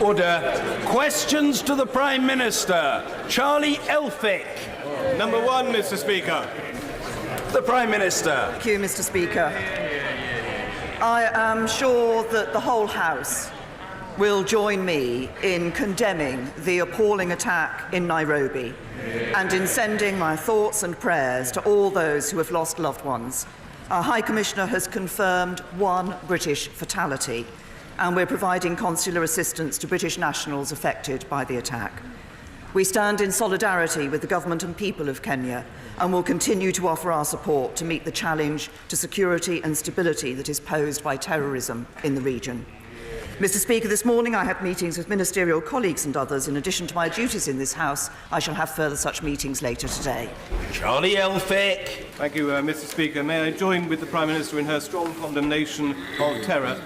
Order. Questions to the Prime Minister. Charlie Elphicke. Number 1, Mr. Speaker. The Prime Minister. Thank you, Mr. Speaker. I am sure that the whole House will join me in condemning the appalling attack in Nairobi and in sending my thoughts and prayers to all those who have lost loved ones. Our High Commissioner has confirmed 1 British fatality, and we're providing consular assistance to British nationals affected by the attack. We stand in solidarity with the government and people of Kenya and will continue to offer our support to meet the challenge to security and stability that is posed by terrorism in the region. Mr. Speaker, this morning I had meetings with ministerial colleagues and others. In addition to my duties in this House, I shall have further such meetings later today. Charlie Elphicke. Thank you, Mr. Speaker. May I join with the Prime Minister in her strong condemnation of terror?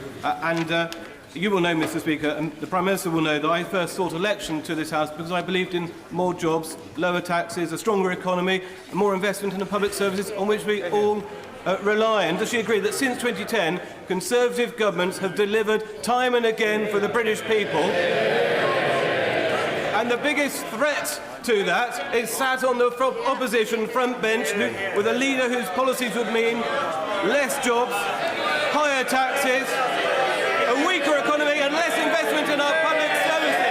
You will know, Mr. Speaker, and the Prime Minister will know that I first sought election to this House because I believed in more jobs, lower taxes, a stronger economy, and more investment in the public services on which we all rely. And does she agree that since 2010, Conservative governments have delivered time and again for the British people? And the biggest threat to that is sat on the opposition front bench with a leader whose policies would mean less jobs, higher taxes, a weaker economy and less investment in our public services.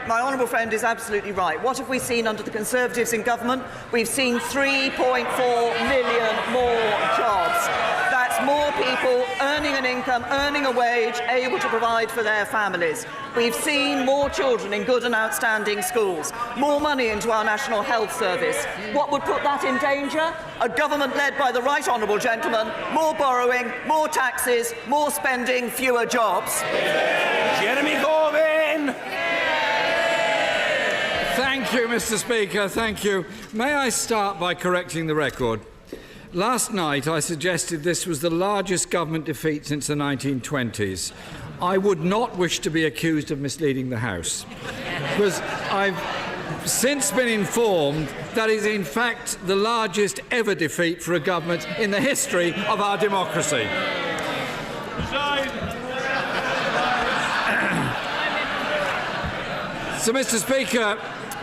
My honourable friend is absolutely right. What have we seen under the Conservatives in government? We've seen 3.4 million more jobs. That's more people earning an income, earning a wage, able to provide for their families. We've seen more children in good and outstanding schools, more money into our National Health Service. What would put that in danger? A government led by the right honourable gentleman, more borrowing, more taxes, more spending, fewer jobs. Jeremy Corbyn. Thank you, Mr. Speaker. Thank you. May I start by correcting the record? Last night I suggested this was the largest government defeat since the 1920s. I would not wish to be accused of misleading the House, because I've since been informed that is in fact the largest ever defeat for a government in the history of our democracy. So, Mr. Speaker,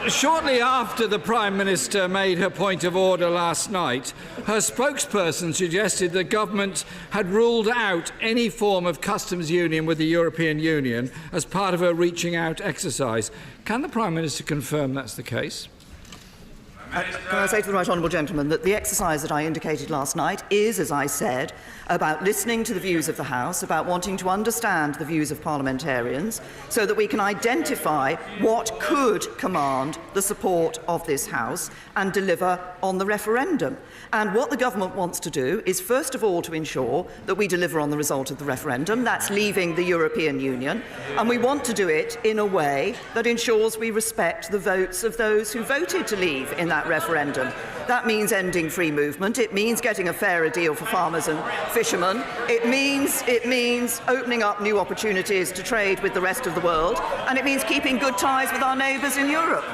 shortly after the Prime Minister made her point of order last night, her spokesperson suggested the government had ruled out any form of customs union with the European Union as part of her reaching out exercise. Can the Prime Minister confirm that's the case? Can I say to the right honourable gentleman that the exercise that I indicated last night is, as I said, about listening to the views of the House, about wanting to understand the views of parliamentarians, so that we can identify what could command the support of this House and deliver on the referendum. And what the government wants to do is, first of all, to ensure that we deliver on the result of the referendum. That's leaving the European Union. And we want to do it in a way that ensures we respect the votes of those who voted to leave in that referendum. That means ending free movement. It means getting a fairer deal for farmers and fishermen. It means opening up new opportunities to trade with the rest of the world. And it means keeping good ties with our neighbours in Europe.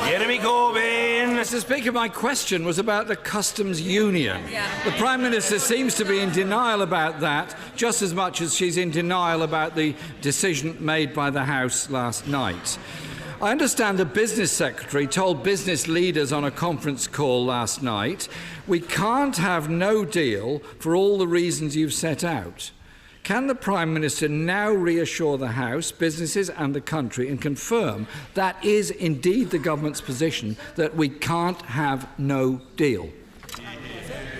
Jeremy Corbyn. Mr. Speaker, my question was about the customs union. The Prime Minister seems to be in denial about that, just as much as she's in denial about the decision made by the House last night. I understand the Business Secretary told business leaders on a conference call last night, we can't have no deal for all the reasons you've set out. Can the Prime Minister now reassure the House, businesses and the country and confirm that is indeed the government's position, that we can't have no deal?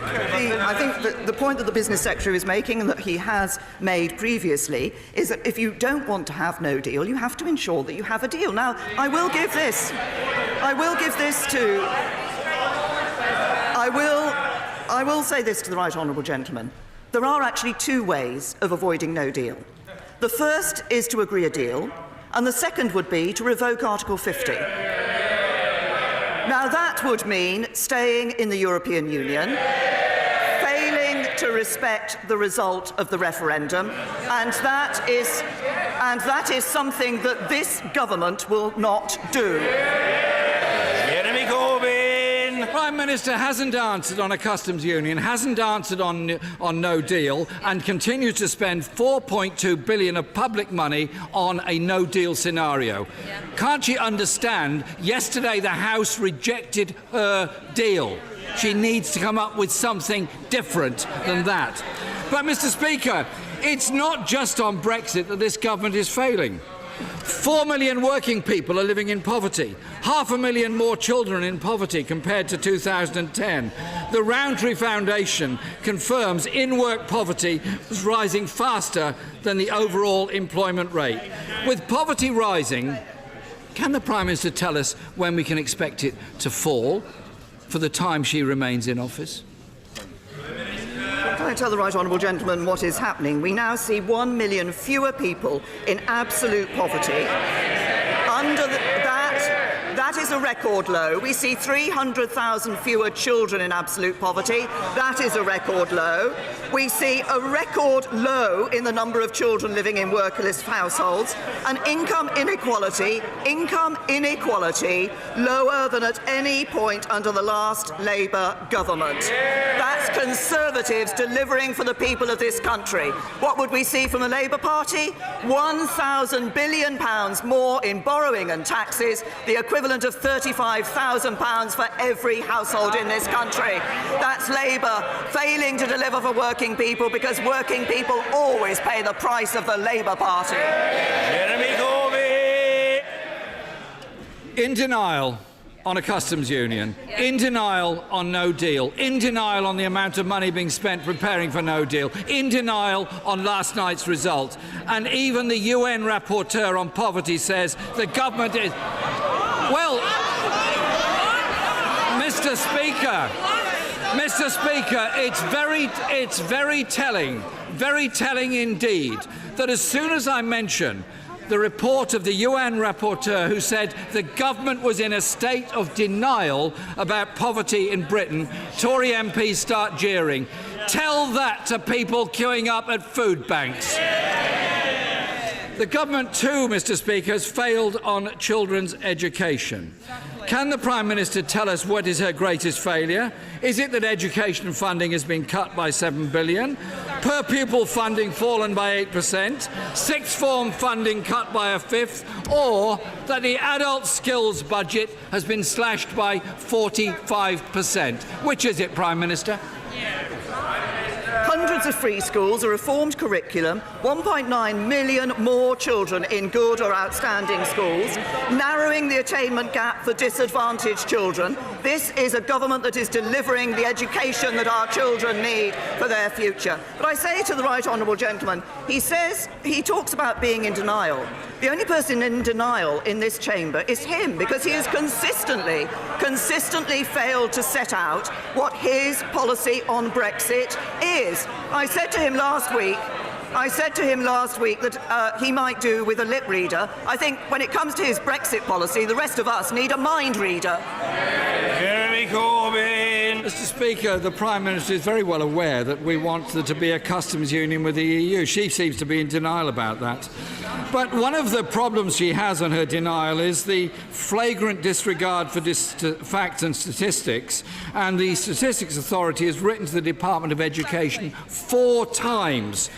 I think that the point that the Business Secretary is making, and that he has made previously, is that if you don't want to have no deal, you have to ensure that you have a deal. Now, I will say this to the right honourable gentleman. There are actually 2 ways of avoiding no deal. The first is to agree a deal, and the second would be to revoke Article 50. Now, that would mean staying in the European Union, failing to respect the result of the referendum, and that is something that this government will not do. Jeremy Corbyn. Prime Minister hasn't answered on a customs union, hasn't answered on no deal, and continues to spend £4.2 billion of public money on a no deal scenario. Yeah. Can't she understand? Yesterday the House rejected her deal. She needs to come up with something different than that. But, Mr. Speaker, it's not just on Brexit that this government is failing. 4 million working people are living in poverty, 500,000 more children in poverty compared to 2010. The Rowntree Foundation confirms in-work poverty is rising faster than the overall employment rate. With poverty rising, can the Prime Minister tell us when we can expect it to fall for the time she remains in office? Can I tell the right honourable gentleman what is happening? We now see 1 million fewer people in absolute poverty. That is a record low. We see 300,000 fewer children in absolute poverty. That is a record low. We see a record low in the number of children living in workerless households, and income inequality lower than at any point under the last Labour government. That's Conservatives delivering for the people of this country. What would we see from the Labour Party? £1,000 billion more in borrowing and taxes, the equivalent of £35,000 for every household in this country. That's Labour failing to deliver for working people, because working people always pay the price of the Labour Party. In denial on a customs union, in denial on no deal, in denial on the amount of money being spent preparing for no deal, in denial on last night's result. And even the UN rapporteur on poverty says the government is... Well, Mr. Speaker, it's very telling indeed, that as soon as I mention the report of the UN rapporteur who said the government was in a state of denial about poverty in Britain, Tory MPs start jeering. Tell that to people queuing up at food banks. The government too, Mr. Speaker, has failed on children's education. Can the Prime Minister tell us what is her greatest failure? Is it that education funding has been cut by £7 billion, per pupil funding fallen by 8%, sixth form funding cut by a fifth, or that the adult skills budget has been slashed by 45%? Which is it, Prime Minister? Hundreds of free schools, a reformed curriculum, 1.9 million more children in good or outstanding schools, narrowing the attainment gap for disadvantaged children. This is a government that is delivering the education that our children need for their future. But I say to the right honourable gentleman, he talks about being in denial. The only person in denial in this chamber is him, because he has consistently failed to set out what his policy on Brexit is. I said to him last week that he might do with a lip reader. I think when it comes to his Brexit policy, the rest of us need a mind reader. Jeremy Corbyn. Mr. Speaker, the Prime Minister is very well aware that we want there to be a customs union with the EU. She seems to be in denial about that. But one of the problems she has on her denial is the flagrant disregard for facts and statistics. And the Statistics Authority has written to the Department of Education 4 times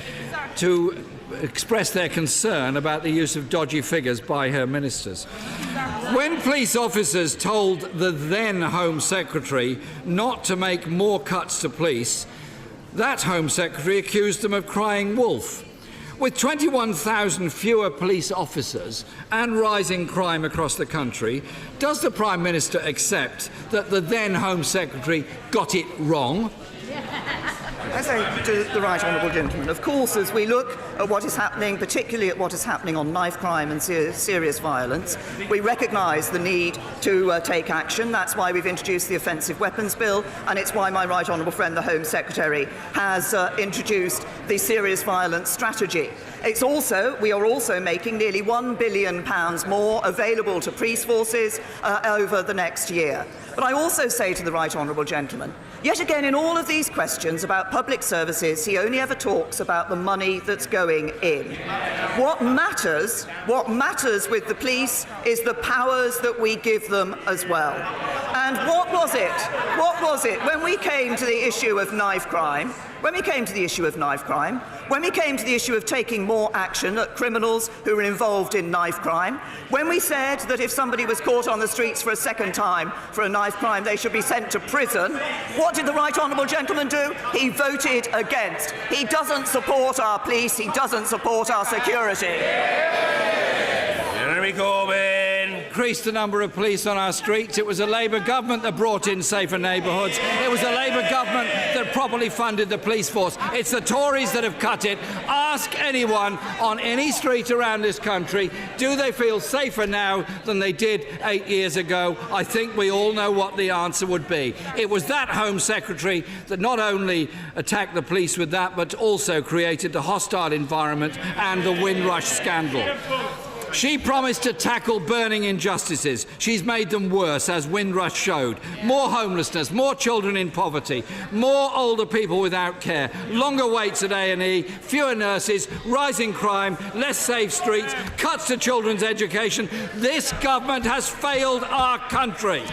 to express their concern about the use of dodgy figures by her ministers. When police officers told the then Home Secretary not to make more cuts to police, that Home Secretary accused them of crying wolf. With 21,000 fewer police officers and rising crime across the country, does the Prime Minister accept that the then Home Secretary got it wrong? I say to the right honourable gentleman, of course, as we look at what is happening, particularly at what is happening on knife crime and serious violence, we recognise the need to take action. That's why we've introduced the Offensive Weapons Bill, and it's why my right honourable friend, the Home Secretary, has introduced the Serious Violence Strategy. We are also making nearly £1 billion more available to police forces over the next year. But I also say to the right honourable gentleman, yet again in all of these questions about public services, he only ever talks about the money that's going in. What matters with the police is the powers that we give them as well. And what was it? What was it when we came to the issue of knife crime? When we came to the issue of knife crime, when we came to the issue of taking more action at criminals who were involved in knife crime, when we said that if somebody was caught on the streets for a second time for a knife crime, they should be sent to prison, what did the right honourable gentleman do? He voted against. He doesn't support our police. He doesn't support our security. Jeremy Corbyn. Increased the number of police on our streets. It was a Labour government that brought in safer neighbourhoods. It was a Labour government that properly funded the police force. It's the Tories that have cut it. Ask anyone on any street around this country, do they feel safer now than they did 8 years ago? I think we all know what the answer would be. It was that Home Secretary that not only attacked the police with that, but also created the hostile environment and the Windrush scandal. She promised to tackle burning injustices. She's made them worse, as Windrush showed. More homelessness, more children in poverty, more older people without care, longer waits at A&E, fewer nurses, rising crime, less safe streets, cuts to children's education. This government has failed our country.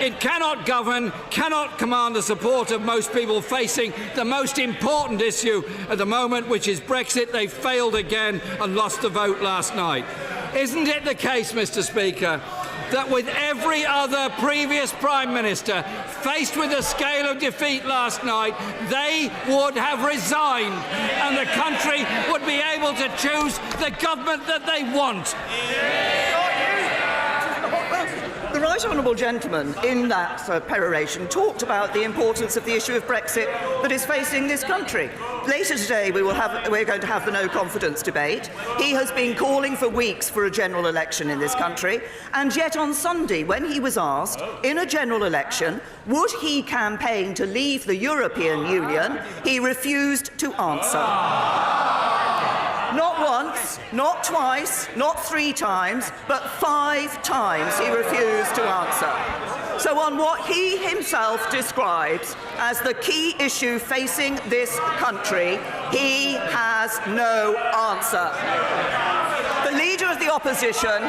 It cannot govern, cannot command the support of most people facing the most important issue at the moment, which is Brexit. They failed again and lost the vote last night. Isn't it the case, Mr. Speaker, that with every other previous Prime Minister faced with the scale of defeat last night, they would have resigned and the country would be able to choose the government that they want? The right honourable gentleman in that peroration talked about the importance of the issue of Brexit that is facing this country. Later today we're going to have the no confidence debate. He has been calling for weeks for a general election in this country, and yet on Sunday, when he was asked in a general election would he campaign to leave the European Union, he refused to answer. Not once, not twice, not 3 times, but 5 times he refused to answer. So on what he himself describes as the key issue facing this country, he has no answer. The Leader of the Opposition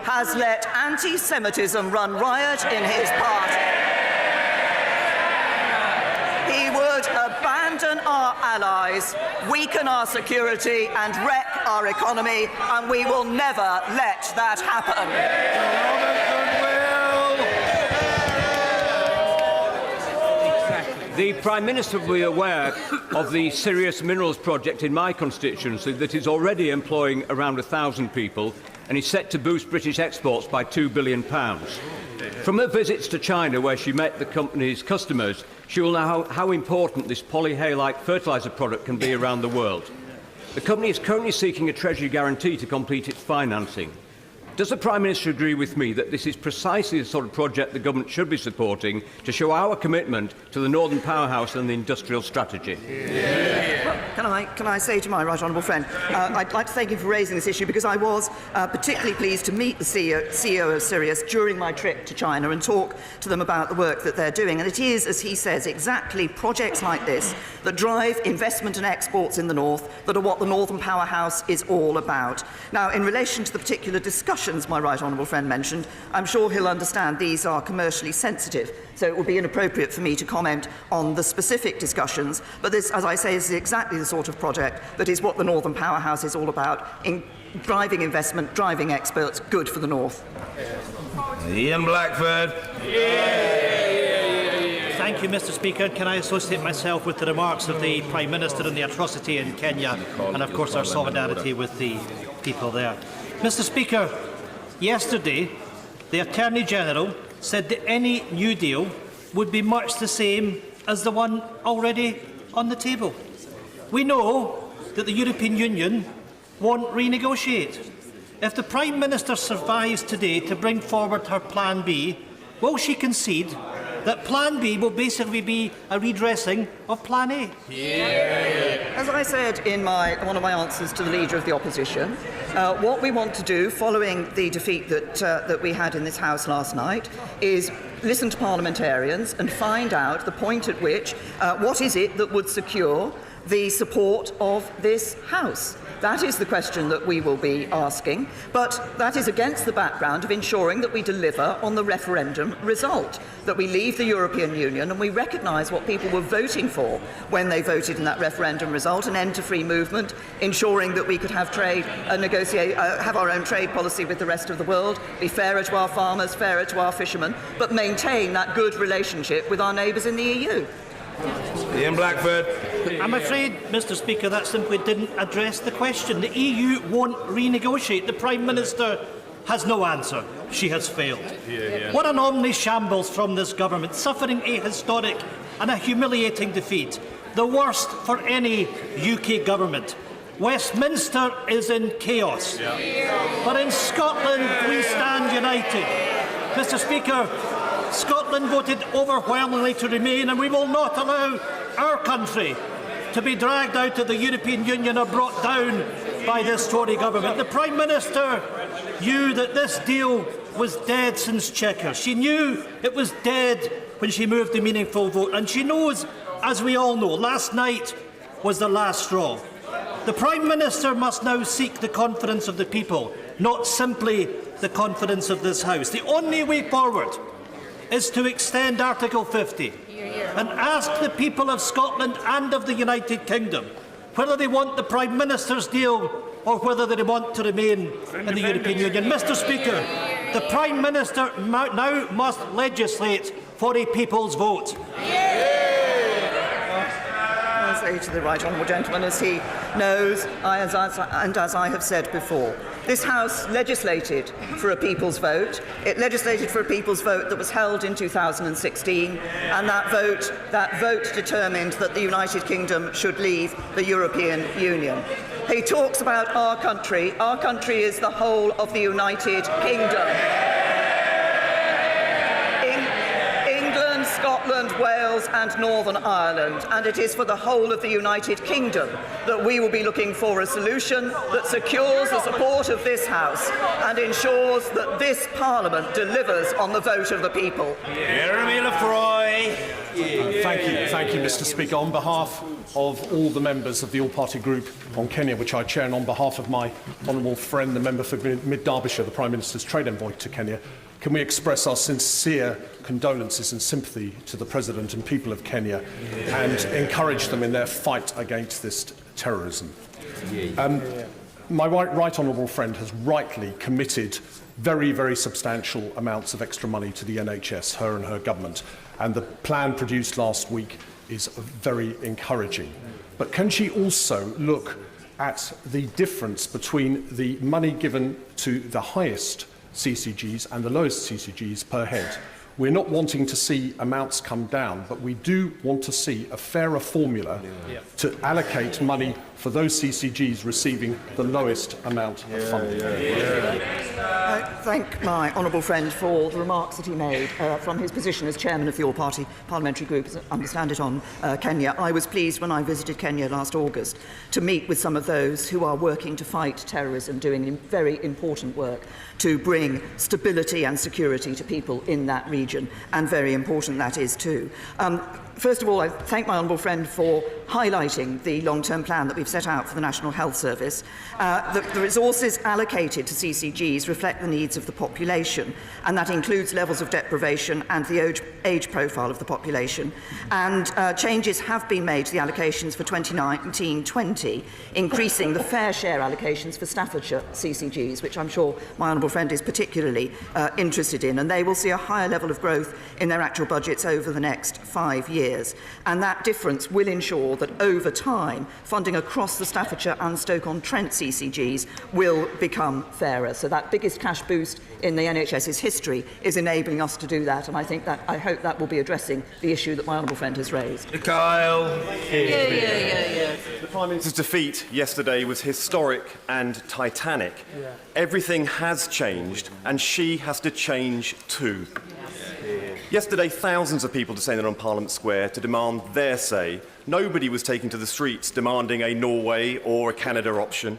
has let anti-Semitism run riot in his party. He would abandon our allies, weaken our security and wreck our economy, and we will never let that happen. The Prime Minister will be aware of the Serious Minerals project in my constituency that is already employing around 1,000 people and is set to boost British exports by £2 billion. From her visits to China, where she met the company's customers, she will know how important this polyhalite fertiliser product can be around the world. The company is currently seeking a Treasury guarantee to complete its financing. Does the Prime Minister agree with me that this is precisely the sort of project the government should be supporting to show our commitment to the Northern Powerhouse and the industrial strategy? Well, can I say to my right honourable friend, I'd like to thank him for raising this issue, because I was particularly pleased to meet the CEO of Sirius during my trip to China and talk to them about the work that they're doing. And it is, as he says, exactly projects like this that drive investment and exports in the north that are what the Northern Powerhouse is all about. Now, in relation to the particular discussions my right honourable friend mentioned, I'm sure he'll understand these are commercially sensitive, so it would be inappropriate for me to comment on the specific discussions. But this, as I say, is exactly the sort of project that is what the Northern Powerhouse is all about, in driving investment, driving experts, good for the north. Ian Blackford. Thank you, Mr. Speaker. Can I associate myself with the remarks of the Prime Minister on the atrocity in Kenya and, of course, our solidarity with the people there. Mr. Speaker, yesterday the Attorney General said that any new deal would be much the same as the one already on the table. We know that the European Union won't renegotiate. If the Prime Minister survives today to bring forward her Plan B, will she concede that Plan B will basically be a redressing of Plan A? As I said in one of my answers to the Leader of the Opposition, what we want to do following the defeat that we had in this House last night is listen to parliamentarians and find out the point at which what is it that would secure the support of this House? That is the question that we will be asking, but that is against the background of ensuring that we deliver on the referendum result, that we leave the European Union and we recognise what people were voting for when they voted in that referendum result, an end to free movement, ensuring that we could have trade, have our own trade policy with the rest of the world, be fairer to our farmers, fairer to our fishermen, but maintain that good relationship with our neighbours in the EU. Ian Blackford. I'm afraid, Mr Speaker, that simply didn't address the question. The EU won't renegotiate. The Prime Minister has no answer. She has failed. What an omni-shambles from this government, suffering a historic and a humiliating defeat, the worst for any UK government. Westminster is in chaos. But in Scotland, we stand united. Mr Speaker, Scotland voted overwhelmingly to remain, and we will not allow our country to be dragged out of the European Union or brought down by this Tory government. The Prime Minister knew that this deal was dead since Chequers. She knew it was dead when she moved the meaningful vote, and she knows, as we all know, last night was the last straw. The Prime Minister must now seek the confidence of the people, not simply the confidence of this House. The only way forward is to extend Article 50 and ask the people of Scotland and of the United Kingdom whether they want the Prime Minister's deal or whether they want to remain in the European Union. Mr Speaker, the Prime Minister now must legislate for a people's vote. I'll say to the right honourable gentleman, as he knows, as I have said before, this House legislated for a people's vote. It legislated for a people's vote that was held in 2016, and that vote determined that the United Kingdom should leave the European Union. He talks about our country. Our country is the whole of the United Kingdom. England, Scotland, Wales and Northern Ireland, and it is for the whole of the United Kingdom that we will be looking for a solution that secures the support of this House and ensures that this Parliament delivers on the vote of the people. Jeremy Lefroy. Thank you, Mr Speaker. On behalf of all the members of the All-Party Group on Kenya, which I chair, and on behalf of my honourable friend, the member for Mid-Derbyshire, the Prime Minister's trade envoy to Kenya, can we express our sincere condolences and sympathy to the President and people of Kenya and encourage them in their fight against this terrorism. My right honourable friend has rightly committed very, very substantial amounts of extra money to the NHS, her and her government, and the plan produced last week is very encouraging. But can she also look at the difference between the money given to the highest CCGs and the lowest CCGs per head? We're not wanting to see amounts come down, but we do want to see a fairer formula to allocate money for those CCGs receiving the lowest amount of funding. I thank my honourable friend for the remarks that he made from his position as chairman of the All-Party Parliamentary Group, as I understand it, on Kenya. I was pleased when I visited Kenya last August to meet with some of those who are working to fight terrorism, doing very important work to bring stability and security to people in that region, and very important that is too. First of all, I thank my honourable friend for highlighting the long-term plan that we've set out for the National Health Service. The resources allocated to CCGs reflect the needs of the population, and that includes levels of deprivation and the age profile of the population. And changes have been made to the allocations for 2019-20, increasing the fair share allocations for Staffordshire CCGs, which I'm sure my honourable friend is particularly interested in, and they will see a higher level of growth in their actual budgets over the next 5 years. And that difference will ensure that over time, funding across the Staffordshire and Stoke-on-Trent CCGs will become fairer. So that biggest cash boost in the NHS's history is enabling us to do that, and I hope that will be addressing the issue that my honourable friend has raised. Kyle. The Prime Minister's defeat yesterday was historic and titanic. Everything has changed, and she has to change too. Yesterday, thousands of people descended on Parliament Square to demand their say. Nobody was taking to the streets demanding a Norway or a Canada option.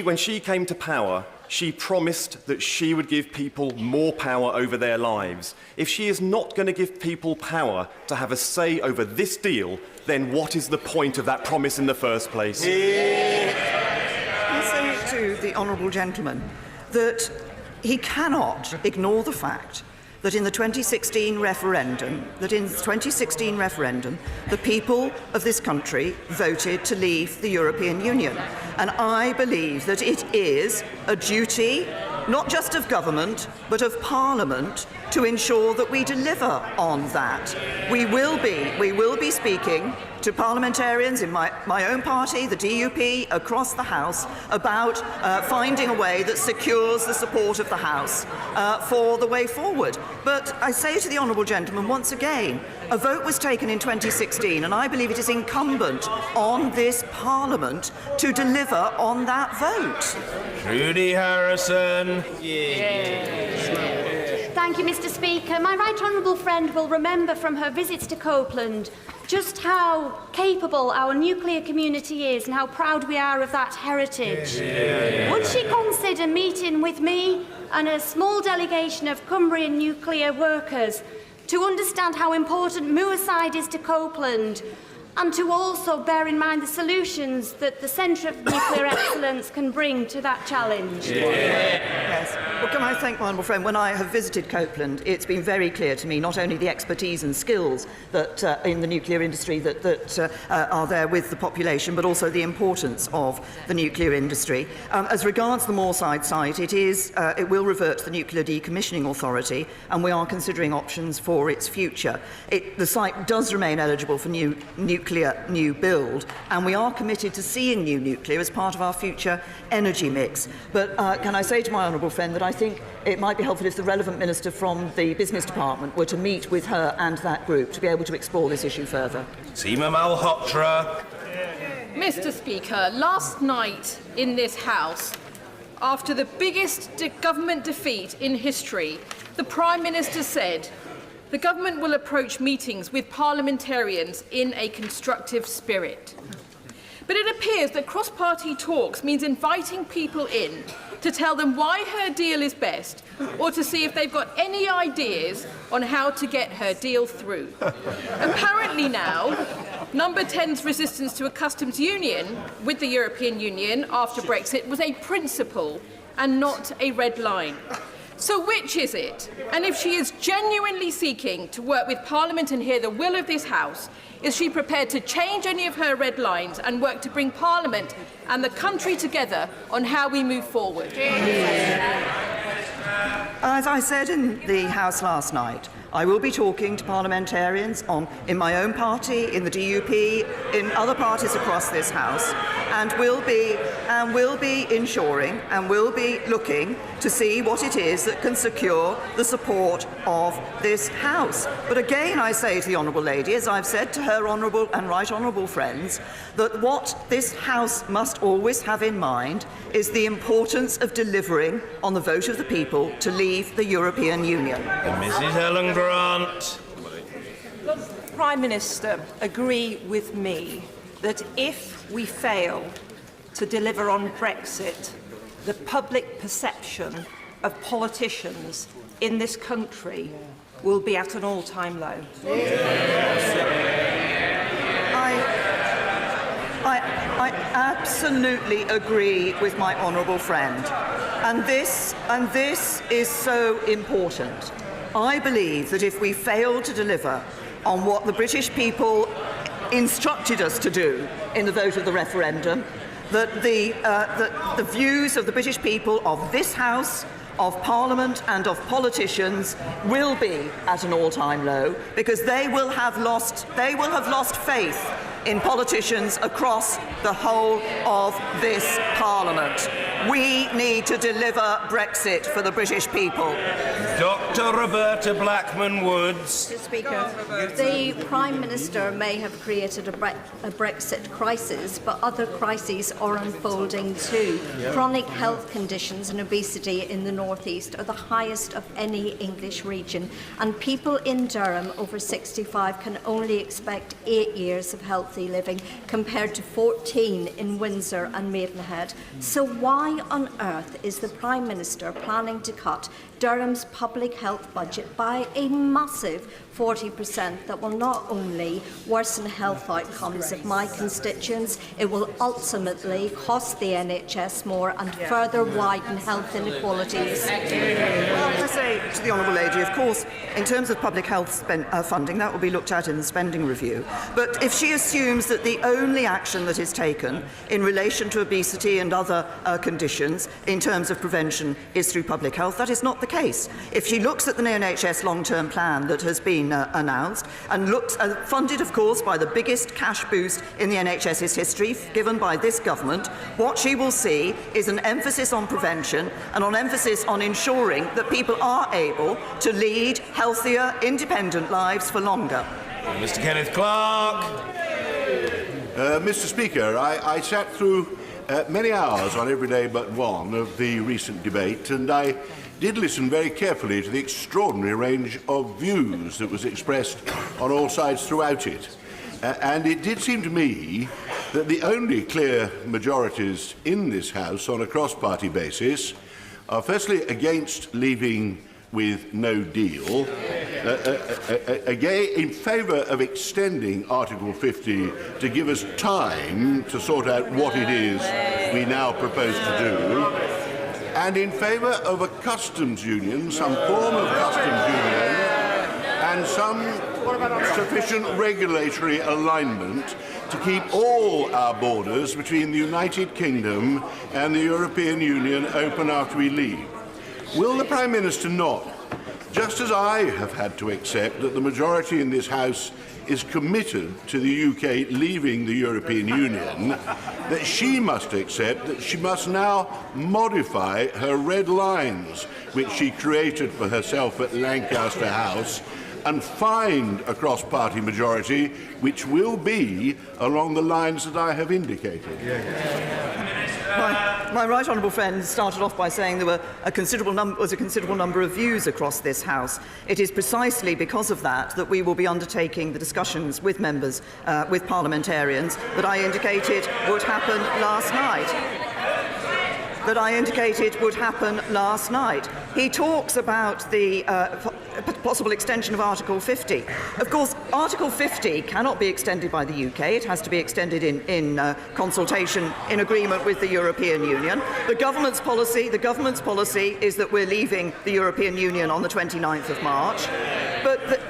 When she came to power, she promised that she would give people more power over their lives. If she is not going to give people power to have a say over this deal, then what is the point of that promise in the first place? I say to the honourable gentleman that he cannot ignore the fact that in the 2016 referendum, the people of this country voted to leave the European Union. And I believe that it is a duty, not just of government, but of Parliament, to ensure that we deliver on that. We will be speaking to parliamentarians in my own party, the DUP, across the House, about finding a way that secures the support of the House for the way forward. But I say to the honourable gentleman once again, a vote was taken in 2016, and I believe it is incumbent on this Parliament to deliver on that vote. Trudy Harrison. Thank you, Mr. Speaker. My right honourable friend will remember from her visits to Copeland just how capable our nuclear community is and how proud we are of that heritage. Would she consider meeting with me and a small delegation of Cumbrian nuclear workers to understand how important Moorside is to Copeland, and to also bear in mind the solutions that the Centre of Nuclear Excellence can bring to that challenge? Yes. Well, can I thank my honourable friend? When I have visited Copeland, it's been very clear to me not only the expertise and skills that in the nuclear industry that are there with the population, but also the importance of the nuclear industry. As regards the Moorside site, it will revert to the Nuclear Decommissioning Authority, and we are considering options for its future. The site does remain eligible for new build, and we are committed to seeing new nuclear as part of our future energy mix. But can I say to my honourable friend that I think it might be helpful if the relevant minister from the business department were to meet with her and that group to be able to explore this issue further. Seema Malhotra. Mr. Speaker, last night in this House, after the biggest government defeat in history, the Prime Minister said the government will approach meetings with parliamentarians in a constructive spirit. But it appears that cross-party talks means inviting people in to tell them why her deal is best, or to see if they've got any ideas on how to get her deal through. Apparently now, Number 10's resistance to a customs union with the European Union after Brexit was a principle and not a red line. So which is it? And if she is genuinely seeking to work with Parliament and hear the will of this House, is she prepared to change any of her red lines and work to bring Parliament and the country together on how we move forward? As I said in the House last night, I will be talking to parliamentarians in my own party, in the DUP, in other parties across this House, and will be ensuring and will be looking to see what it is that can secure the support of this House. But again, I say to the honourable lady, as I've said to her honourable and right honourable friends, that what this House must always have in mind is the importance of delivering on the vote of the people to leave the European Union. Mrs. Helen Grant. Does the Prime Minister agree with me that if we fail to deliver on Brexit, the public perception of politicians in this country will be at an all-time low? I absolutely agree with my honourable friend, and this is so important. I believe that if we fail to deliver on what the British people instructed us to do in the vote of the referendum, that the views of the British people, of this House, of Parliament and of politicians will be at an all-time low, because they will have lost faith in politicians across the whole of this Parliament. We need to deliver Brexit for the British people. Dr. Roberta Blackman-Woods. Mr. Speaker, the Prime Minister may have created a Brexit crisis, but other crises are unfolding too. Chronic health conditions and obesity in the North East are the highest of any English region, and people in Durham over 65 can only expect 8 years of health healthy living compared to 14 in Windsor and Maidenhead. So why on earth is the Prime Minister planning to cut Durham's public health budget by a massive 40% that will not only worsen health outcomes of my constituents, it will ultimately cost the NHS more and further widen health inequalities? Well, I say to the Honourable Lady, of course, in terms of public health funding, that will be looked at in the spending review. But if she assumes that the only action that is taken in relation to obesity and other conditions in terms of prevention is through public health, that is not the case. If she looks at the NHS long-term plan that has been announced and looks funded, of course, by the biggest cash boost in the NHS's history given by this government, what she will see is an emphasis on prevention and an emphasis on ensuring that people are able to lead healthier, independent lives for longer. Mr. Kenneth Clark. Mr. Speaker, I sat through many hours on every day but one of the recent debate, and I did listen very carefully to the extraordinary range of views that was expressed on all sides throughout it. And it did seem to me that the only clear majorities in this House on a cross-party basis are firstly against leaving with no deal, again in favour of extending Article 50 to give us time to sort out what it is we now propose to do, and in favour of a customs union, some form of customs union, and some sufficient regulatory alignment to keep all our borders between the United Kingdom and the European Union open after we leave. Will the Prime Minister not, just as I have had to accept that the majority in this House is committed to the UK leaving the European Union, that she must accept that she must now modify her red lines, which she created for herself at Lancaster House, and find a cross-party majority which will be along the lines that I have indicated? My right honourable friend started off by saying there was a considerable number of views across this House. It is precisely because of that we will be undertaking the discussions with members, with parliamentarians, that I indicated would happen last night. He talks about the possible extension of Article 50. Of course, Article 50 cannot be extended by the UK. It has to be extended in consultation, in agreement with the European Union. The government's policy is that we're leaving the European Union on the 29th of March.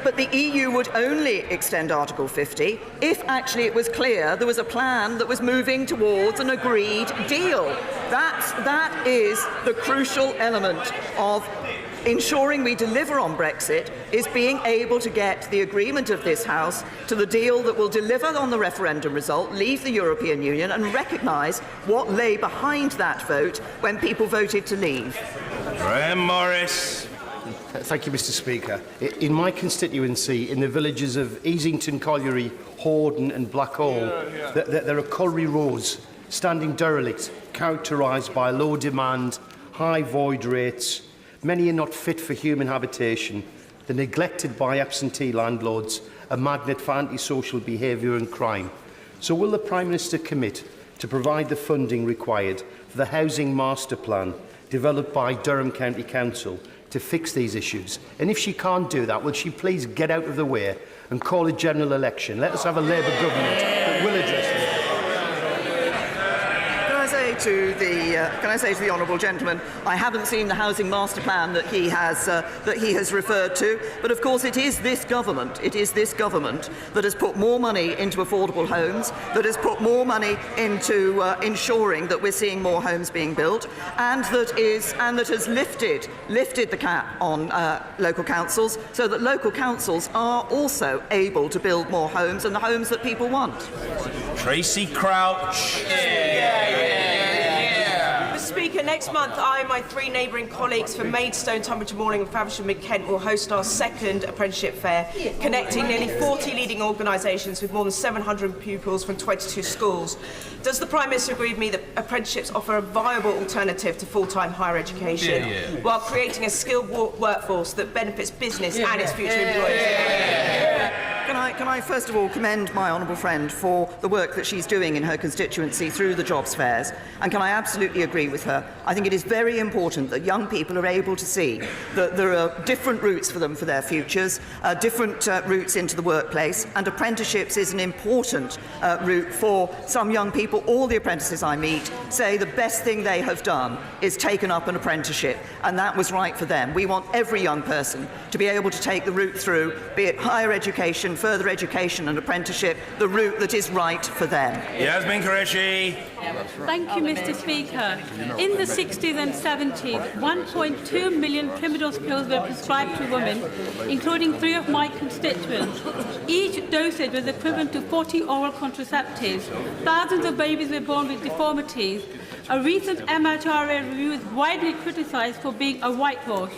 But the EU would only extend Article 50 if actually it was clear there was a plan that was moving towards an agreed deal. That is the crucial element of ensuring we deliver on Brexit, is being able to get the agreement of this House to the deal that will deliver on the referendum result, leave the European Union, and recognise what lay behind that vote when people voted to leave. Graham Morris. Thank you, Mr. Speaker. In my constituency, in the villages of Easington Colliery, Horden and Blackhall, there are colliery roads standing derelict, characterised by low demand, high void rates. Many are not fit for human habitation. They're neglected by absentee landlords, a magnet for antisocial behaviour and crime. So will the Prime Minister commit to provide the funding required for the housing master plan developed by Durham County Council to fix these issues? And if she can't do that, will she please get out of the way and call a general election? Let us have a Labour government that will address this. Can I say to the honourable gentleman, I haven't seen the housing master plan that he has referred to, but of course it is this government that has put more money into affordable homes, that has put more money into ensuring that we're seeing more homes being built, and that has lifted the cap on local councils, so that local councils are also able to build more homes, and the homes that people want. Tracy Crouch. Mr. Speaker, next month I and my three neighbouring colleagues from Maidstone, Tunbridge Morning and Faversham Mid-Kent will host our second apprenticeship fair, connecting nearly 40 leading organisations with more than 700 pupils from 22 schools. Does the Prime Minister agree with me that apprenticeships offer a viable alternative to full-time higher education while creating a skilled workforce that benefits business and its future employers? Can I first of all commend my honourable friend for the work that she's doing in her constituency through the jobs fairs, and can I absolutely agree with her. I think it is very important that young people are able to see that there are different routes for them for their futures, different routes into the workplace, and apprenticeships is an important route for some young people. All the apprentices I meet say the best thing they have done is taken up an apprenticeship, and that was right for them. We want every young person to be able to take the route through, be it higher education, further education and apprenticeship, the route that is right for them. Yasmin Qureshi. Thank you, Mr. Speaker. In the 60s and 70s, 1.2 million Primodos pills were prescribed to women, including 3 of my constituents. Each dosage was equivalent to 40 oral contraceptives. Thousands of babies were born with deformities. A recent MHRA review is widely criticised for being a whitewash.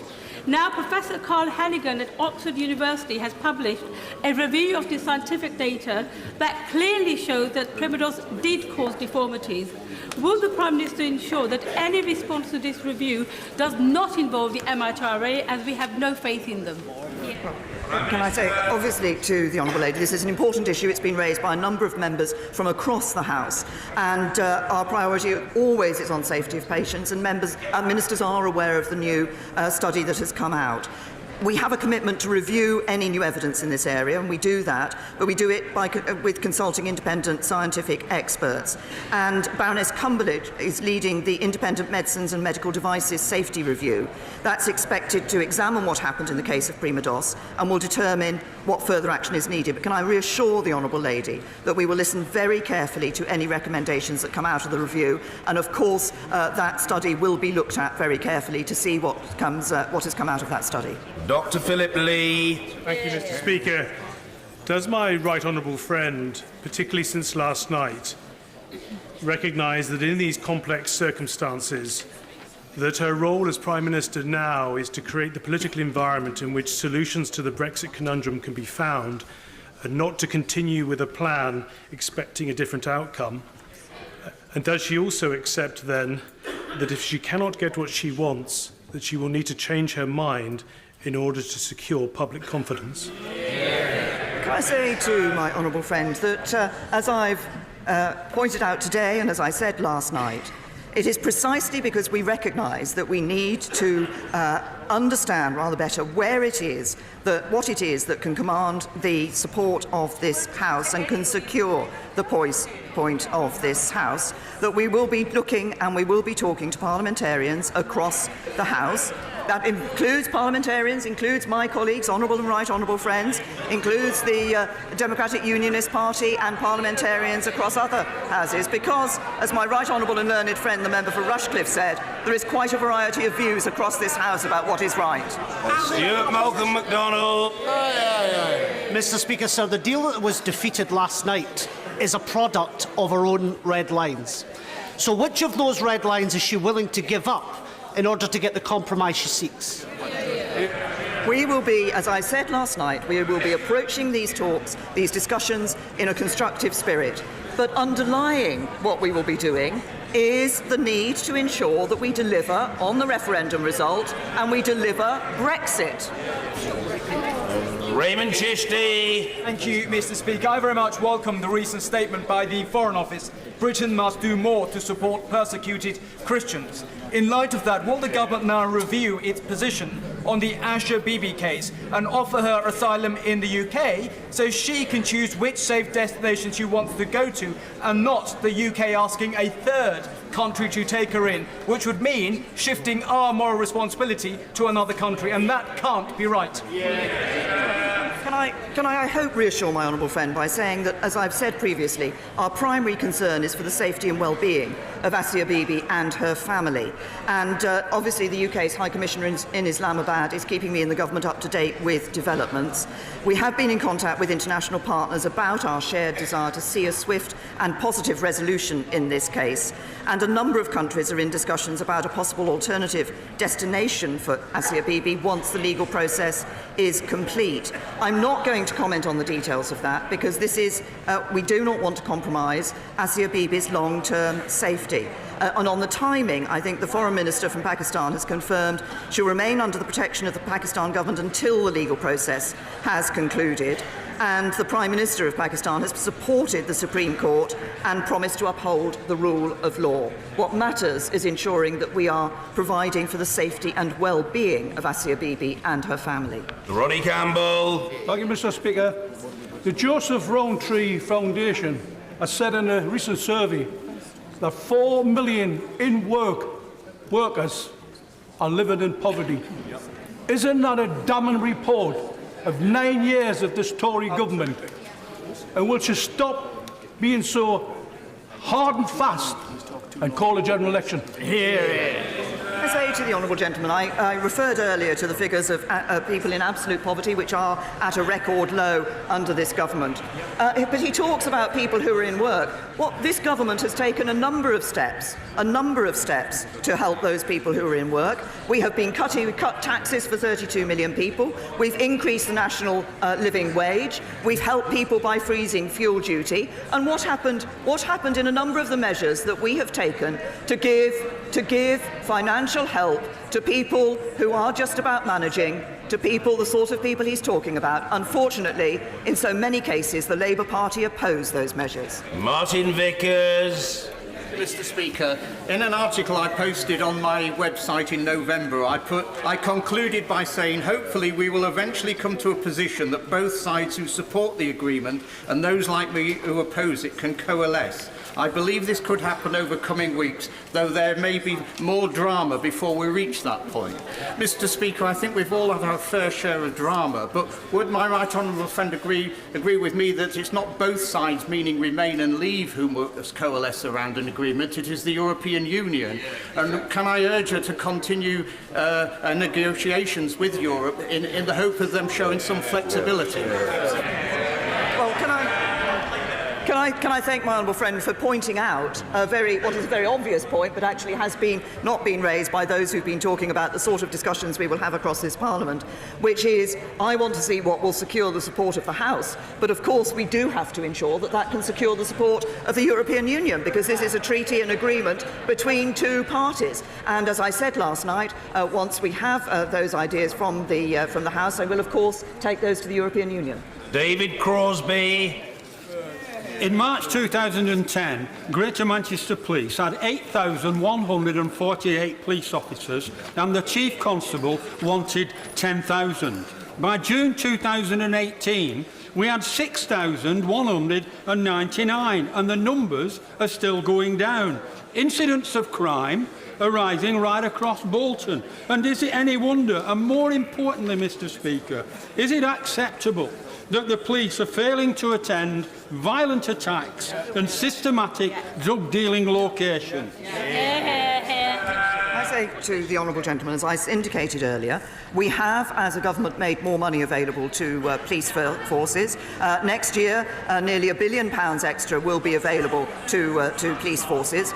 Now, Professor Carl Hannigan at Oxford University has published a review of the scientific data that clearly shows that Primodos did cause deformities. Will the Prime Minister ensure that any response to this review does not involve the MHRA, as we have no faith in them? Can I say, obviously, to the Honourable Lady, this is an important issue. It's been raised by a number of members from across the House, and our priority always is on safety of patients, and ministers are aware of the new study that has come out. We have a commitment to review any new evidence in this area, and we do that, but we do it with consulting independent scientific experts. And Baroness Cumberledge is leading the Independent Medicines and Medical Devices Safety Review. That's expected to examine what happened in the case of Primodos and will determine what further action is needed. But can I reassure the Honourable Lady that we will listen very carefully to any recommendations that come out of the review, and of course that study will be looked at very carefully to see what has come out of that study. Dr. Philip Lee. Thank you, Mr. Speaker. Does my right honourable friend, particularly since last night, recognise that in these complex circumstances, that her role as Prime Minister now is to create the political environment in which solutions to the Brexit conundrum can be found, and not to continue with a plan expecting a different outcome? And does she also accept then that if she cannot get what she wants, that she will need to change her mind in order to secure public confidence? Can I say to my honourable friend that, as I've pointed out today and as I said last night, it is precisely because we recognise that we need to understand rather better where it is what it is that can command the support of this House and can secure the point of this House, that we will be looking and we will be talking to parliamentarians across the House. That includes parliamentarians, includes my colleagues, honourable and right honourable friends, includes the Democratic Unionist Party and parliamentarians across other houses, because, as my right honourable and learned friend, the member for Rushcliffe, said, there is quite a variety of views across this House about what is right. Stuart Malcolm MacDonald. Mr. Speaker, sir, the deal that was defeated last night is a product of her own red lines. So which of those red lines is she willing to give up in order to get the compromise she seeks? We will be, as I said last night, we will be approaching these talks, these discussions, in a constructive spirit. But underlying what we will be doing is the need to ensure that we deliver on the referendum result and we deliver Brexit. Raymond Chishti. Thank you, Mr. Speaker. I very much welcome the recent statement by the Foreign Office. Britain must do more to support persecuted Christians. In light of that, will the government now review its position on the Asha Bibi case and offer her asylum in the UK so she can choose which safe destination she wants to go to, and not the UK asking a third country to take her in, which would mean shifting our moral responsibility to another country, and that can't be right. Can I hope, reassure my honourable friend by saying that, as I've said previously, our primary concern is for the safety and well-being of Asia Bibi and her family. And obviously the UK's High Commissioner in Islamabad is keeping me and the government up to date with developments. We have been in contact with international partners about our shared desire to see a swift and positive resolution in this case. And a number of countries are in discussions about a possible alternative destination for Asia Bibi once the legal process is complete. I'm not going to comment on the details of that because this is, we do not want to compromise Asia Bibi's long-term safety. And on the timing, I think the Foreign Minister from Pakistan has confirmed she'll remain under the protection of the Pakistan government until the legal process has concluded. And the Prime Minister of Pakistan has supported the Supreme Court and promised to uphold the rule of law. What matters is ensuring that we are providing for the safety and well-being of Asia Bibi and her family. Ronnie Campbell. Thank you, Mr. Speaker. The Joseph Rowntree Foundation has said in a recent survey that 4 million workers are living in poverty. Isn't that a damning report of 9 years of this Tory government? And will she stop being so hard and fast and call a general election? I say to the honourable gentleman, I referred earlier to the figures of people in absolute poverty, which are at a record low under this government. But he talks about people who are in work. Well, this government has taken a number of steps to help those people who are in work. We have been cut taxes for 32 million people. We've increased the national living wage. We've helped people by freezing fuel duty. And what happened in a number of the measures that we have taken to give financial help to people who are just about managing, to people, the sort of people he's talking about. Unfortunately, in so many cases, the Labour Party opposed those measures. Martin Vickers. Mr. Speaker, in an article I posted on my website in November, I concluded by saying hopefully we will eventually come to a position that both sides who support the agreement and those like me who oppose it can coalesce. I believe this could happen over coming weeks, though there may be more drama before we reach that point. Mr. Speaker, I think we've all had our fair share of drama, but would my right honourable friend agree with me that it's not both sides, meaning Remain and Leave, who must coalesce around an agreement, it is the European Union? And can I urge her to continue negotiations with Europe in the hope of them showing some flexibility? Well, Can I thank my honourable friend for pointing out what is a very obvious point, but actually has not been raised by those who've been talking about the sort of discussions we will have across this Parliament, which is I want to see what will secure the support of the House, but of course we do have to ensure that that can secure the support of the European Union, because this is a treaty and agreement between two parties. And as I said last night, once we have those ideas from the House, I will of course take those to the European Union. David Crosby. In March 2010, Greater Manchester Police had 8,148 police officers and the Chief Constable wanted 10,000. By June 2018, we had 6,199 and the numbers are still going down. Incidents of crime are rising right across Bolton. And is it any wonder, and more importantly, Mr. Speaker, is it acceptable that the police are failing to attend violent attacks and systematic drug-dealing locations? I say to the honourable gentleman, as I indicated earlier, we have, as a government, made more money available to police forces. Next year, nearly £1 billion extra will be available to police forces.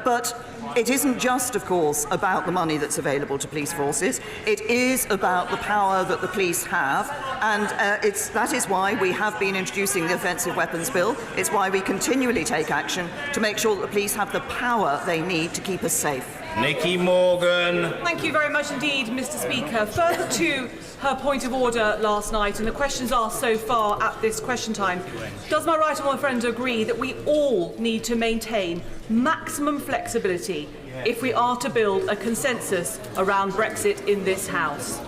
But it isn't just, of course, about the money that's available to police forces. It is about the power that the police have, and that is why we have been introducing the Offensive Weapons Bill. It's why we continually take action to make sure that the police have the power they need to keep us safe. Nicky Morgan. Thank you very much indeed, Mr. Speaker. Further to her point of order last night and the questions asked so far at this question time, does my right honourable friend agree that we all need to maintain maximum flexibility if we are to build a consensus around Brexit in this House?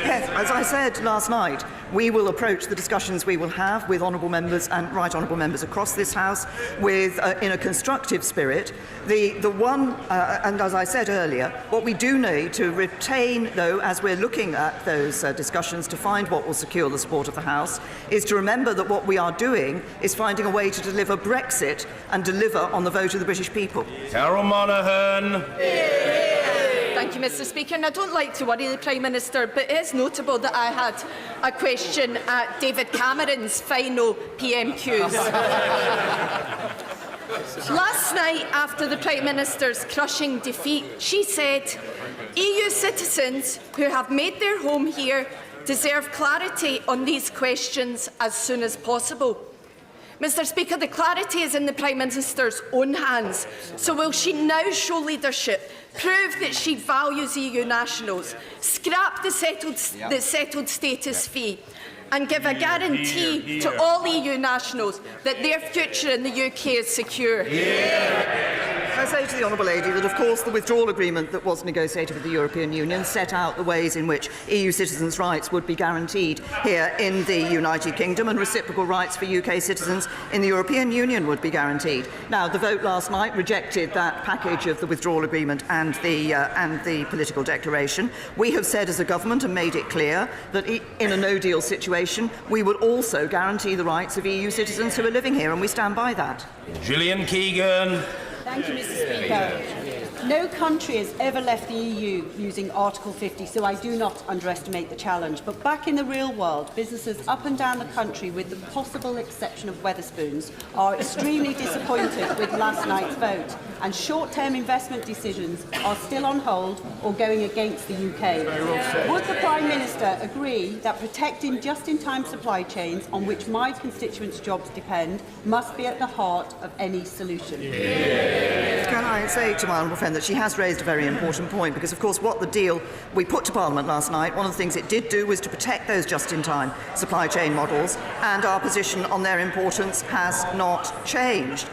Yes, as I said last night, we will approach the discussions we will have with honourable members and right honourable members across this House with, in a constructive spirit. And as I said earlier, what we do need to retain, though, as we're looking at those discussions to find what will secure the support of the House, is to remember that what we are doing is finding a way to deliver Brexit and deliver on the vote of the British people. Carol Monaghan. Thank you, Mr. Speaker. And I don't like to worry the Prime Minister, but it is notable that I had a question at David Cameron's final PMQs. Last night, after the Prime Minister's crushing defeat, she said, EU citizens who have made their home here deserve clarity on these questions as soon as possible. Mr. Speaker, the clarity is in the Prime Minister's own hands. So will she now show leadership, prove that she values EU nationals, scrap the settled status fee, and give a guarantee to all EU nationals that their future in the UK is secure? I say to the Honourable Lady that, of course, the withdrawal agreement that was negotiated with the European Union set out the ways in which EU citizens' rights would be guaranteed here in the United Kingdom, and reciprocal rights for UK citizens in the European Union would be guaranteed. Now, the vote last night rejected that package of the withdrawal agreement and the political declaration. We have said as a government and made it clear that in a no-deal situation, we would also guarantee the rights of EU citizens who are living here, and we stand by that. Gillian Keegan. Thank you, Mr. Speaker. No country has ever left the EU using Article 50, so I do not underestimate the challenge. But back in the real world, businesses up and down the country, with the possible exception of Wetherspoons, are extremely disappointed with last night's vote, and short-term investment decisions are still on hold or going against the UK. Would the Prime Minister agree that protecting just-in-time supply chains, on which my constituents' jobs depend, must be at the heart of any solution? Can I say to my honourable friend that she has raised a very important point, because, of course, what the deal we put to Parliament last night, one of the things it did do was to protect those just-in-time supply chain models, and our position on their importance has not changed.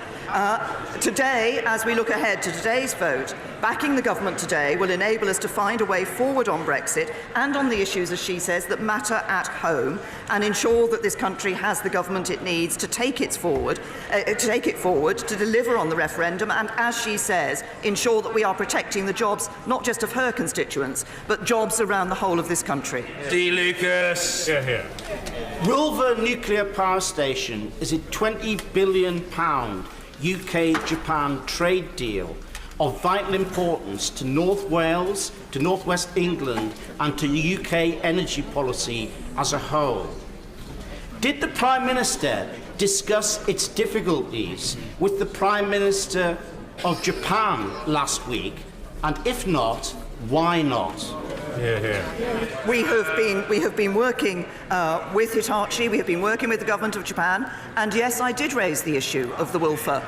Today, as we look ahead to today's vote, backing the government today will enable us to find a way forward on Brexit and on the issues, as she says, that matter at home, and ensure that this country has the government it needs to take it forward, to deliver on the referendum, and, as she says, ensure that we are protecting the jobs not just of her constituents, but jobs around the whole of this country. D. Lucas. Here, here. Rulver Nuclear Power Station is a £20 billion UK-Japan trade deal of vital importance to North Wales, to North West England, and to the UK energy policy as a whole. Did the Prime Minister discuss its difficulties with the Prime Minister of Japan last week? And if not, why not? Here, here. We have been working with Hitachi, we have been working with the government of Japan, and yes, I did raise the issue of the Wilfer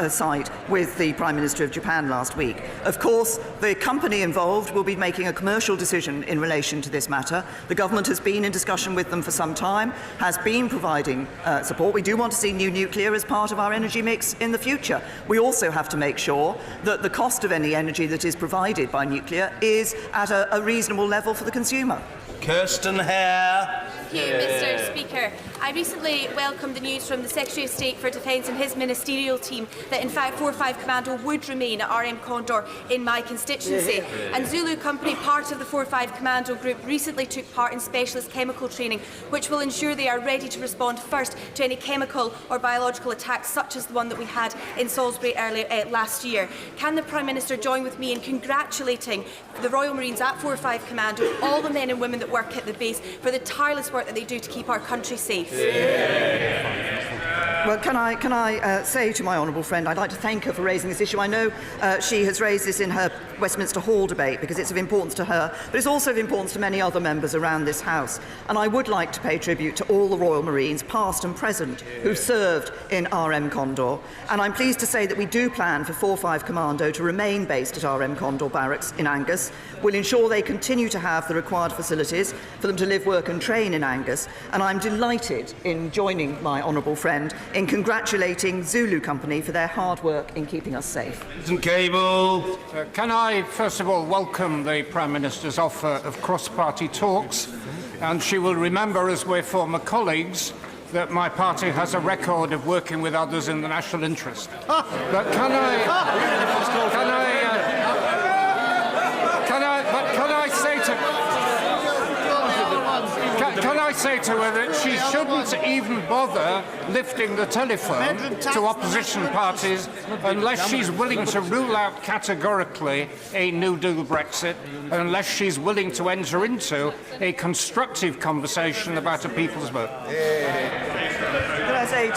site with the Prime Minister of Japan last week. Of course, the company involved will be making a commercial decision in relation to this matter. The government has been in discussion with them for some time, has been providing support. We do want to see new nuclear as part of our energy mix in the future. We also have to make sure that the cost of any energy that is provided by nuclear is at a reasonable level for the consumer. Kirsten Hare. Thank you, Mr. Speaker. I recently welcomed the news from the Secretary of State for Defence and his ministerial team that, in fact, 4-5 Commando would remain at RM Condor in my constituency. And Zulu Company, part of the 4-5 Commando group, recently took part in specialist chemical training, which will ensure they are ready to respond first to any chemical or biological attacks, such as the one that we had in Salisbury earlier last year. Can the Prime Minister join with me in congratulating the Royal Marines at 4-5 Commando, all the men and women that work at the base, for the tireless work that they do to keep our country safe? Well, can I say to my honourable friend, I'd like to thank her for raising this issue. I know she has raised this in her Westminster Hall debate because it's of importance to her, but it's also of importance to many other members around this House. And I would like to pay tribute to all the Royal Marines, past and present, who served in RM Condor. And I'm pleased to say that we do plan for 4-5 Commando to remain based at RM Condor Barracks in Angus. We'll ensure they continue to have the required facilities for them to live, work and train in Angus. And I'm delighted in joining my honourable friend in congratulating Zulu Company for their hard work in keeping us safe. Cable. Can I first of all welcome the Prime Minister's offer of cross-party talks, and she will remember, as we're former colleagues, that my party has a record of working with others in the national interest. But can I say to her that she shouldn't even bother lifting the telephone to opposition parties unless she's willing to rule out categorically a no deal Brexit, unless she's willing to enter into a constructive conversation about a people's vote. Can I say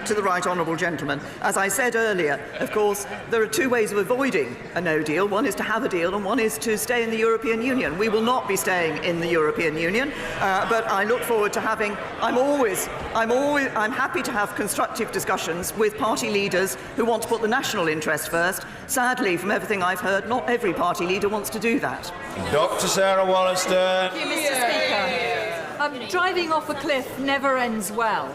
to the right honourable gentleman, as I said earlier, of course, there are two ways of avoiding a no deal. One is to have a deal, and one is to stay in the European Union. We will not be staying in the European Union, but I look forward to having. I'm happy to have constructive discussions with party leaders who want to put the national interest first. Sadly, from everything I've heard, not every party leader wants to do that. Dr. Sarah Wallister. Thank you, Mr. Speaker. Driving off a cliff never ends well,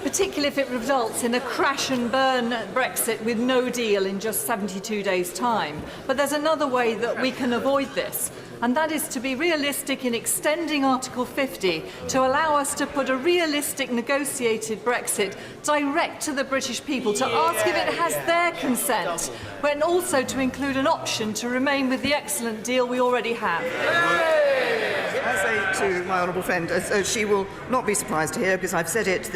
particularly if it results in a crash and burn Brexit with no deal in just 72 days' time. But there's another way that we can avoid this, and that is to be realistic in extending Article 50 to allow us to put a realistic negotiated Brexit direct to the British people, to ask if it has their consent, and also to include an option to remain with the excellent deal we already have. I say to my honourable friend, she will not be surprised to hear, because I've said it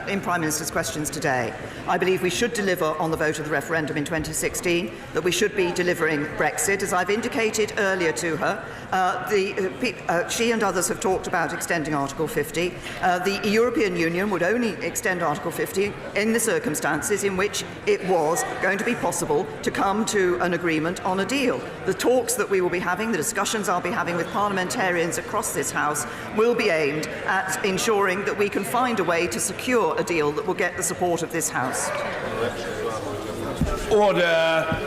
in Prime Minister's questions today. I believe we should deliver on the vote of the referendum in 2016, that we should be delivering Brexit. As I've indicated earlier to her, she and others have talked about extending Article 50. The European Union would only extend Article 50 in the circumstances in which it was going to be possible to come to an agreement on a deal. The talks that we will be having, the discussions I'll be having with parliamentarians across this House will be aimed at ensuring that we can find a way to secure a deal that will get the support of this House. Order.